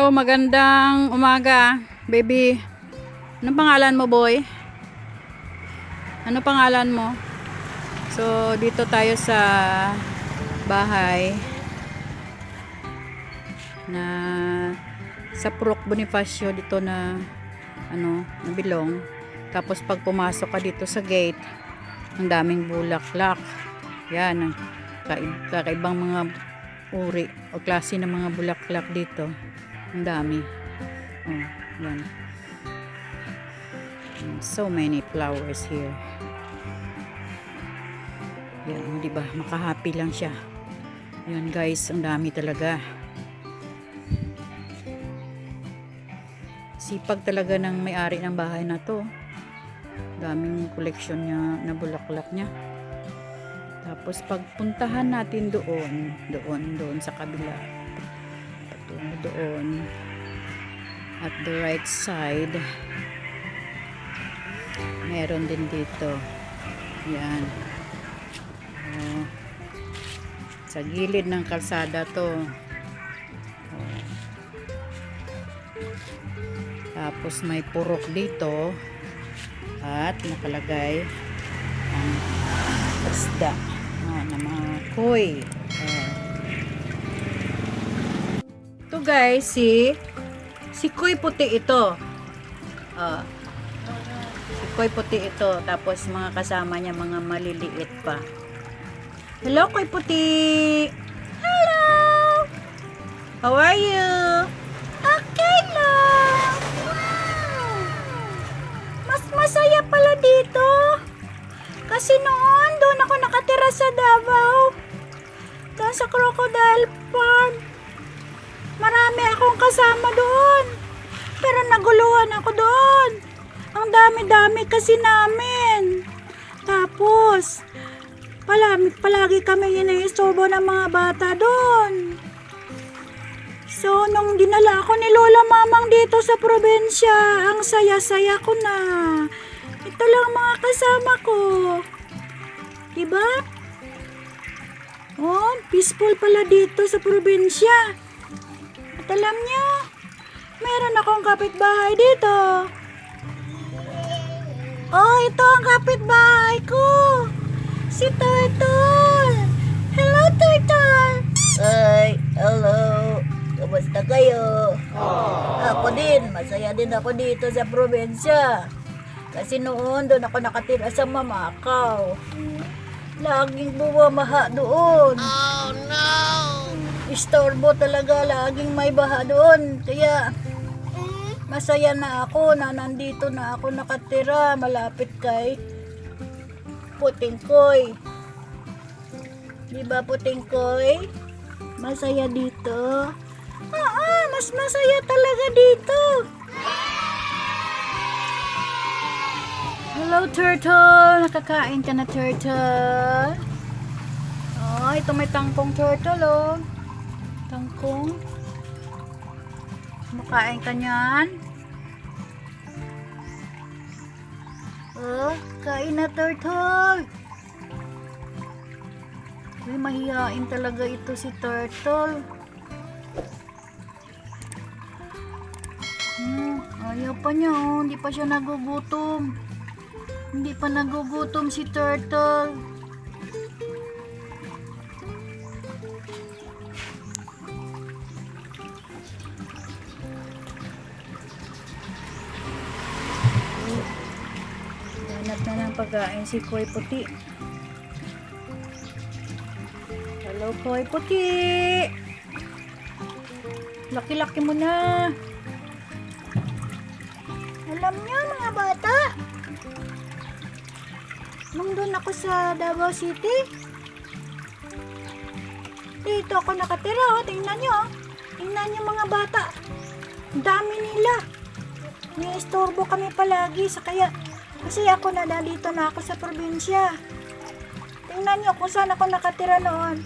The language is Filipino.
Hello, magandang umaga, baby. Anong pangalan mo, boy? Ano pangalan mo? So, dito tayo sa bahay na sa Purok Bonifacio dito na nabilong. Tapos pag pumasok ka dito sa gate, ang daming bulaklak. Yan, kakaibang mga uri o klase ng mga bulaklak dito. Ang dami. Oh, yan. So many flowers here. Yan, di ba? Makahappy lang siya. Yan guys, ang dami talaga. Sipag talaga ng may-ari ng bahay na to. Daming koleksyon niya na bulaklak niya. Tapos pagpuntahan natin doon sa kabila. Patungo doon. At the right side. Meron din dito. Yan. Oh. Sa gilid ng kalsada to. Oh. Tapos may purok dito. At nakalagay ang isda na mga koi. Ito guys, si koi puti ito. Si koi puti ito. Tapos mga kasama niya mga maliliit pa. Hello, koi puti! Hello! How are you? Okay lang! Wow! Mas masaya pala dito. Kasi noon, doon ako nakatira sa Davao. Doon sa Crocodile Farm. Marami akong kasama doon. Pero naguluhan ako doon. Ang dami-dami kasi namin. Tapos, palagi kami iniistorbo ng mga bata doon. So, nung dinala ako ni Lola Mamang dito sa probinsya, ang saya-saya ko na. Ito lang mga kasama ko. Diba? Oh, peaceful pala dito sa probinsya. At alam nyo, meron akong kapitbahay dito. Oh, ito ang kapitbahay ko. Si Turtle. Hello, Turtle. Ay, hello. Kumusta kayo? Ako din, masaya din ako dito sa probinsya. Kasi noon, doon ako nakatira sa Mamakaw. Laging bumamaha doon. Oh, no! Istorbo talaga, laging may baha doon. Kaya, masaya na ako na nandito na ako nakatira, malapit kay Putingkoy. Diba, Putingkoy? Masaya dito? Oo, mas masaya talaga dito. Hello, Turtle! Nakakain ka na, Turtle? Oh, ito may tangkong turtle, oh. Tangkong. Makain ka niyan? Oh, kain na, Turtle. Uy, mahihain talaga ito si Turtle. Ayaw pa niya, oh. Hindi pa siya nagugutom. Hindi pa nagugutom si Turtle. Hanap na ng pagkain si Koi Puti. Hello, Koi Puti! Laki-laki mo na. Alam niyo, mga bata, Nung doon ako sa Davao City, dito ako nakatira. Tingnan nyo. Tingnan nyo mga bata. Ang dami nila. May istorbo kami palagi. Kasi ako na dito na ako sa probinsya. Tingnan nyo kung saan ako nakatira noon.